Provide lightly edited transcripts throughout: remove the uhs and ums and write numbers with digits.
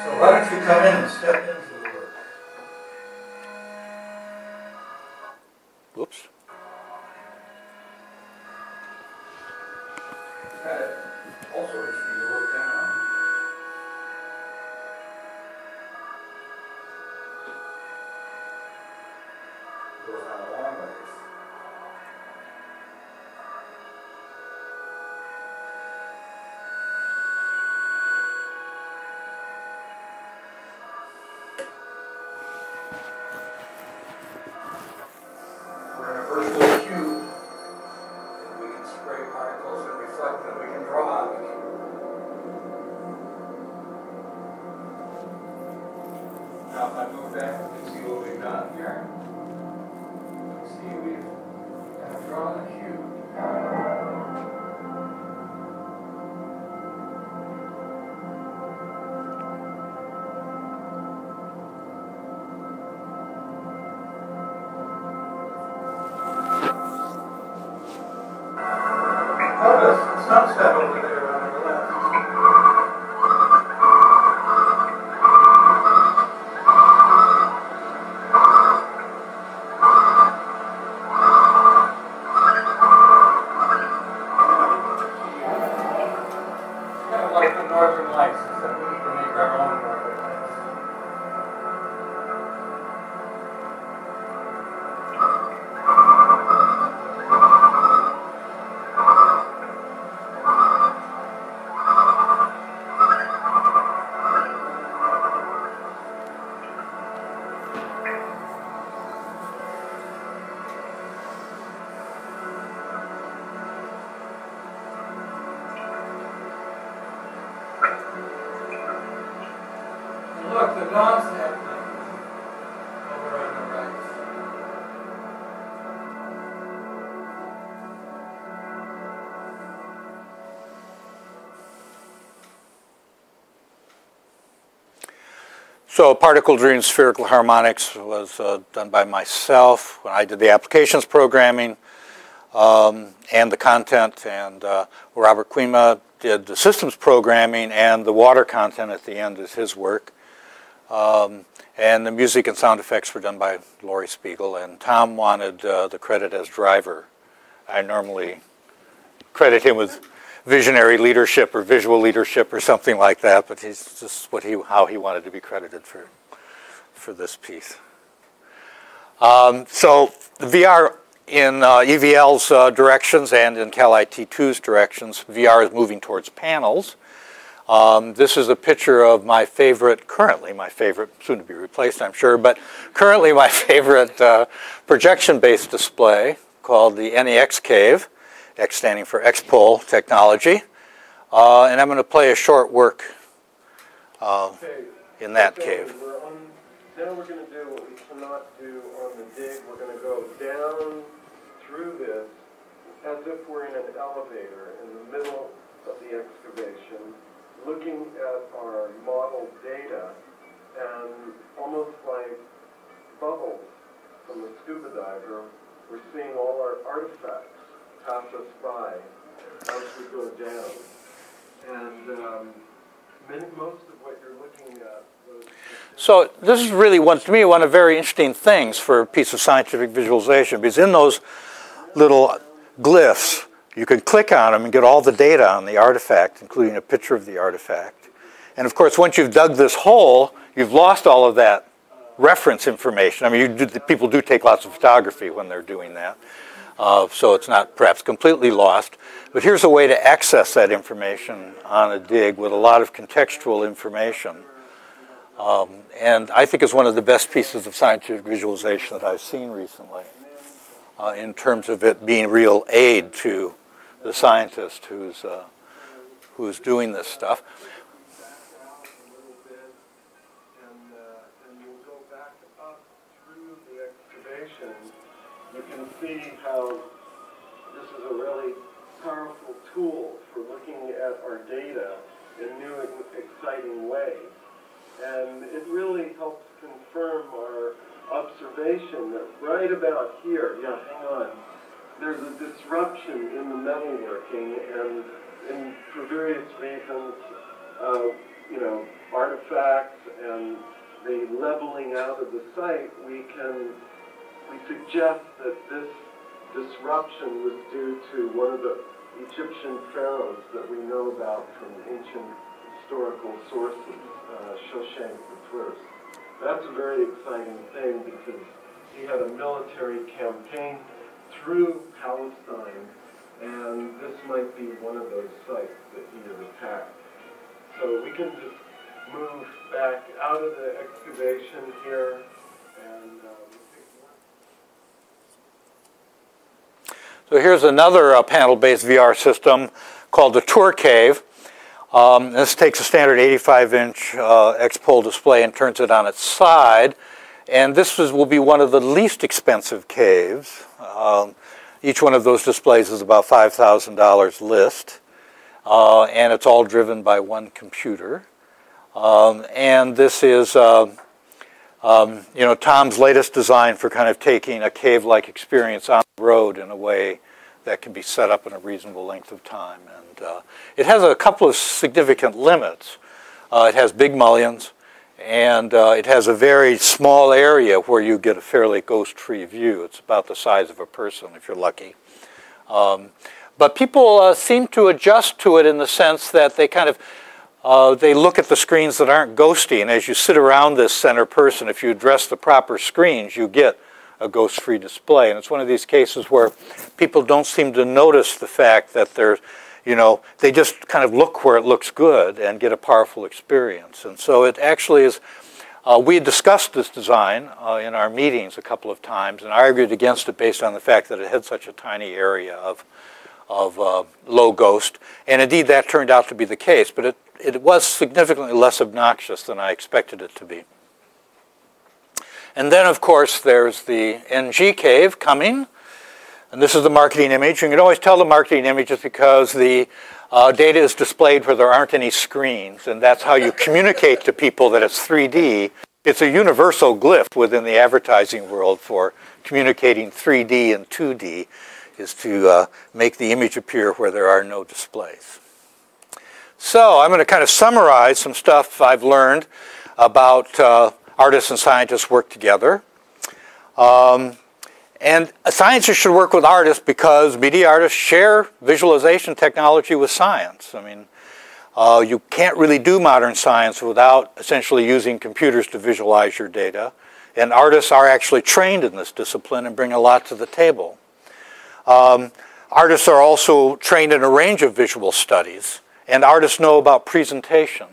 So why don't you come in and step into the work? Whoops. Also, if you look down. Goes on a long ways. We're in a virtual cube. We can spray particles and reflect them. We can draw on the cube. Now, if I move back, you can see what we've done here. See, we've kind of drawn a cube. Notice the sunset over there on the left. Kind of like the northern lights, except we can make our own northern lights. Look, the dawn's happening over on the right. So particle dream spherical harmonics was done by myself when I did the applications programming and the content, and Robert Quima did the systems programming, and the water content at the end is his work. And the music and sound effects were done by Laurie Spiegel, and Tom wanted the credit as driver. I normally credit him with visionary leadership or visual leadership or something like that, but he's just how he wanted to be credited for this piece. So the VR in EVL's directions and in Cal IT2's directions, VR is moving towards panels. This is a picture of my favorite, currently my favorite, soon to be replaced I'm sure, but currently my favorite projection-based display called the NEX Cave, X standing for X-Pol technology. And I'm going to play a short work in that cave. Now we're going to do what we cannot do on the dig. We're going to go down through this as if we're in an elevator in the middle of the excavation, looking at our model data, and almost like bubbles from a scuba diver, we're seeing all our artifacts pass us by as we go down. And most of what you're looking at was... So this is really, to me, one of the very interesting things for a piece of scientific visualization, because in those little glyphs, you can click on them and get all the data on the artifact, including a picture of the artifact. And of course, once you've dug this hole, you've lost all of that reference information. I mean, people do take lots of photography when they're doing that. So it's not perhaps completely lost. But here's a way to access that information on a dig with a lot of contextual information. And I think it's one of the best pieces of scientific visualization that I've seen recently in terms of it being real aid to the scientist who's doing this stuff. And you'll go back up through the excavation. You can see how this is a really powerful tool for looking at our data in new and exciting ways. And it really helps confirm our observation that right about here, hang on, there's a disruption in the metalworking, and for various reasons, you know, artifacts and the leveling out of the site, we suggest that this disruption was due to one of the Egyptian pharaohs that we know about from ancient historical sources, Shoshank I. That's a very exciting thing because he had a military campaign through Palestine, and this might be one of those sites that he had attacked. So we can just move back out of the excavation here and So here's another panel-based VR system called the Tour Cave. This takes a standard 85-inch X-Pol display and turns it on its side. And this will be one of the least expensive caves. Each one of those displays is about $5,000 list. And it's all driven by one computer. And this is Tom's latest design for kind of taking a cave-like experience on the road in a way that can be set up in a reasonable length of time. And it has a couple of significant limits. It has big mullions, and it has a very small area where you get a fairly ghost-free view. It's about the size of a person, if you're lucky. But people seem to adjust to it in the sense that they kind of they look at the screens that aren't ghosty, and as you sit around this center person, if you address the proper screens, you get a ghost-free display. And it's one of these cases where people don't seem to notice the fact that they're, they just kind of look where it looks good and get a powerful experience. And so it actually is, we had discussed this design in our meetings a couple of times and argued against it based on the fact that it had such a tiny area of low ghost. And indeed, that turned out to be the case, but it was significantly less obnoxious than I expected it to be. And then, of course, there's the NG cave coming. And this is the marketing image. You can always tell the marketing image is because the data is displayed where there aren't any screens. And that's how you communicate to people that it's 3D. It's a universal glyph within the advertising world for communicating 3D and 2D, is to make the image appear where there are no displays. So I'm going to kind of summarize some stuff I've learned about artists and scientists work together. And scientists should work with artists because media artists share visualization technology with science. I mean, you can't really do modern science without essentially using computers to visualize your data. And artists are actually trained in this discipline and bring a lot to the table. Artists are also trained in a range of visual studies. And artists know about presentation.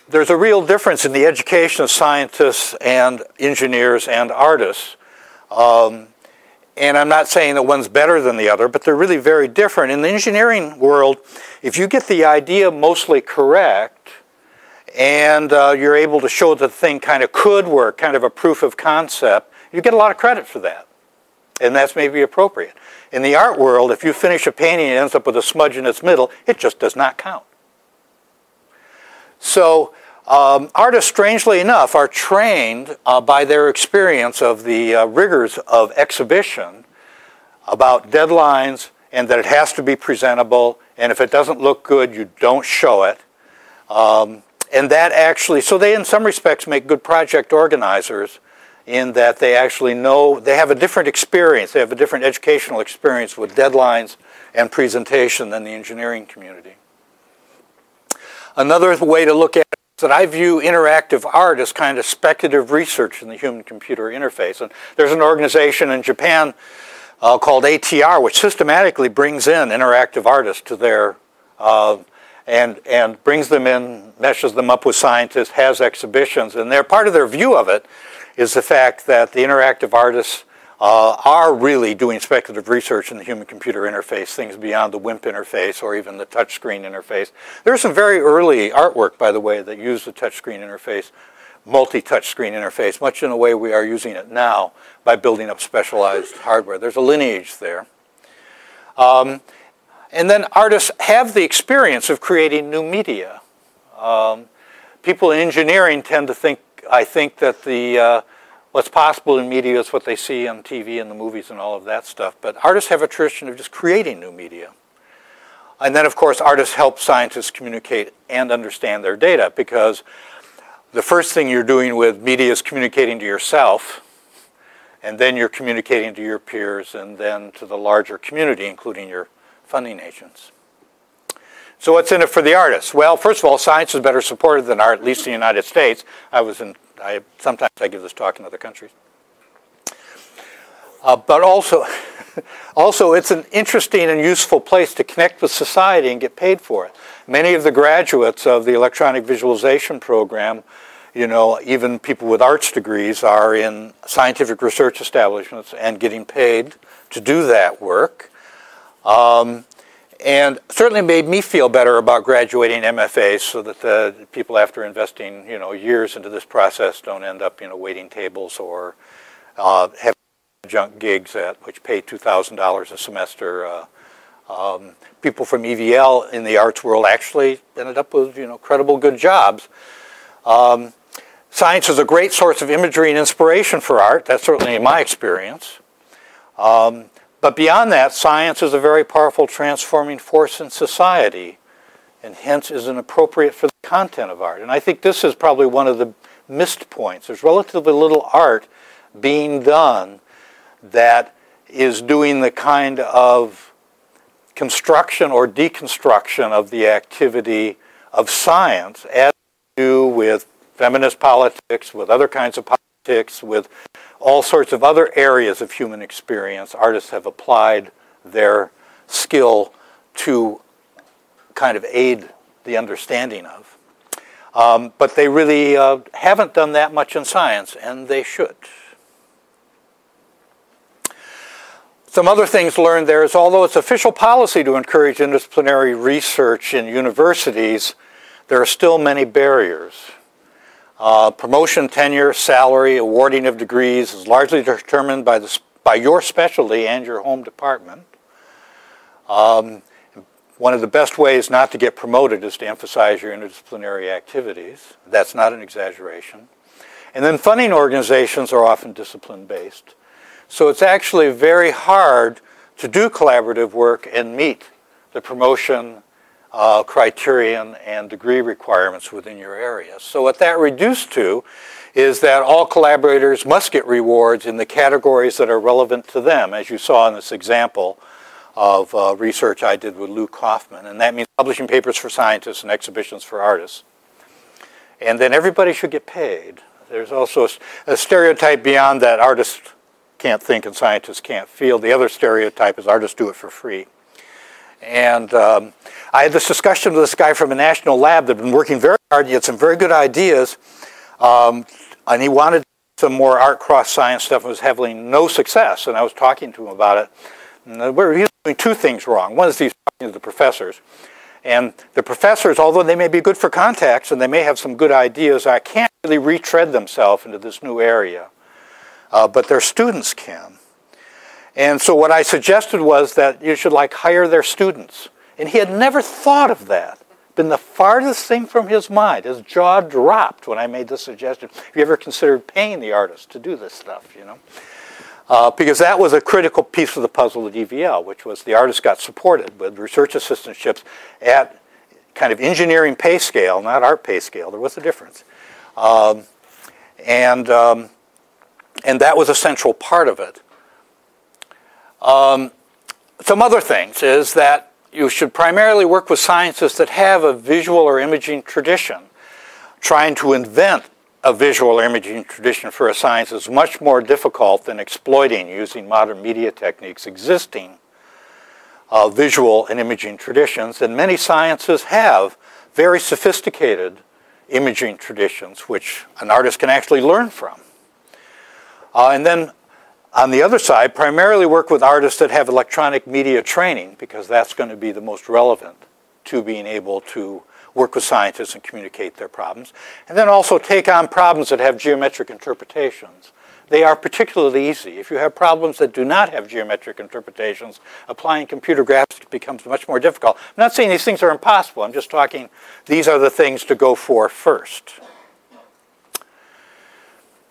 There's a real difference in the education of scientists and engineers and artists. And I'm not saying that one's better than the other, but they're really very different. In the engineering world, if you get the idea mostly correct, and you're able to show that the thing kind of could work, kind of a proof of concept, you get a lot of credit for that. And that's maybe appropriate. In the art world, if you finish a painting and it ends up with a smudge in its middle, it just does not count. So artists, strangely enough, are trained by their experience of the rigors of exhibition about deadlines and that it has to be presentable, and if it doesn't look good, you don't show it. And that actually, so they in some respects make good project organizers in that they actually know, they have a different experience, they have a different educational experience with deadlines and presentation than the engineering community. Another way to look at it is that I view interactive art as kind of speculative research in the human-computer interface. And there's an organization in Japan called ATR, which systematically brings in interactive artists to their, and brings them in, meshes them up with scientists, has exhibitions, and part of their view of it is the fact that the interactive artists are really doing speculative research in the human-computer interface, things beyond the WIMP interface or even the touchscreen interface. There's some very early artwork, by the way, that use the touchscreen interface, multi-touchscreen interface, much in the way we are using it now by building up specialized hardware. There's a lineage there. And then artists have the experience of creating new media. People in engineering tend to think, I think, that what's possible in media is what they see on TV and the movies and all of that stuff. But artists have a tradition of just creating new media. And then, of course, artists help scientists communicate and understand their data, because the first thing you're doing with media is communicating to yourself, and then you're communicating to your peers, and then to the larger community, including your funding agents. So what's in it for the artists? Well, first of all, science is better supported than art, at least in the United States. Sometimes I give this talk in other countries. But also, it's an interesting and useful place to connect with society and get paid for it. Many of the graduates of the electronic visualization program, you know, even people with arts degrees, are in scientific research establishments and getting paid to do that work. And certainly made me feel better about graduating MFAs, so that the people, after investing, you know, years into this process, don't end up, you know, waiting tables or having junk gigs which pay $2,000 a semester. People from EVL in the arts world actually ended up with, you know, credible good jobs. Science is a great source of imagery and inspiration for art. That's certainly my experience. But beyond that, science is a very powerful transforming force in society, and hence is inappropriate for the content of art. And I think this is probably one of the missed points. There's relatively little art being done that is doing the kind of construction or deconstruction of the activity of science as to do with feminist politics, with other kinds of politics, with all sorts of other areas of human experience. Artists have applied their skill to kind of aid the understanding of. But they really haven't done that much in science, and they should. Some other things learned there is, although it's official policy to encourage interdisciplinary research in universities, there are still many barriers. Promotion, tenure, salary, awarding of degrees is largely determined by your specialty and your home department. One of the best ways not to get promoted is to emphasize your interdisciplinary activities. That's not an exaggeration. And then funding organizations are often discipline-based. So it's actually very hard to do collaborative work and meet the promotion criterion and degree requirements within your area. So what that reduced to is that all collaborators must get rewards in the categories that are relevant to them, as you saw in this example of research I did with Lou Kaufman. And that means publishing papers for scientists and exhibitions for artists. And then everybody should get paid. There's also a stereotype beyond that: artists can't think and scientists can't feel. The other stereotype is artists do it for free. And I had this discussion with this guy from a national lab that had been working very hard. He had some very good ideas, and he wanted some more art cross-science stuff and was having no success. And I was talking to him about it. And he was doing two things wrong. One is he's talking to the professors. And the professors, although they may be good for contacts and they may have some good ideas, I can't really retread themselves into this new area. But their students can. And so what I suggested was that you should hire their students. And he had never thought of that. Been the farthest thing from his mind. His jaw dropped when I made this suggestion. Have you ever considered paying the artist to do this stuff, you know? Because that was a critical piece of the puzzle at EVL, which was the artists got supported with research assistantships at kind of engineering pay scale, not art pay scale. There was a difference. And that was a central part of it. Some other things is that you should primarily work with scientists that have a visual or imaging tradition. Trying to invent a visual or imaging tradition for a science is much more difficult than exploiting, using modern media techniques, existing visual and imaging traditions. And many sciences have very sophisticated imaging traditions, which an artist can actually learn from. And then on the other side, primarily work with artists that have electronic media training, because that's going to be the most relevant to being able to work with scientists and communicate their problems. And then also take on problems that have geometric interpretations. They are particularly easy. If you have problems that do not have geometric interpretations, applying computer graphics becomes much more difficult. I'm not saying these things are impossible. I'm just talking these are the things to go for first.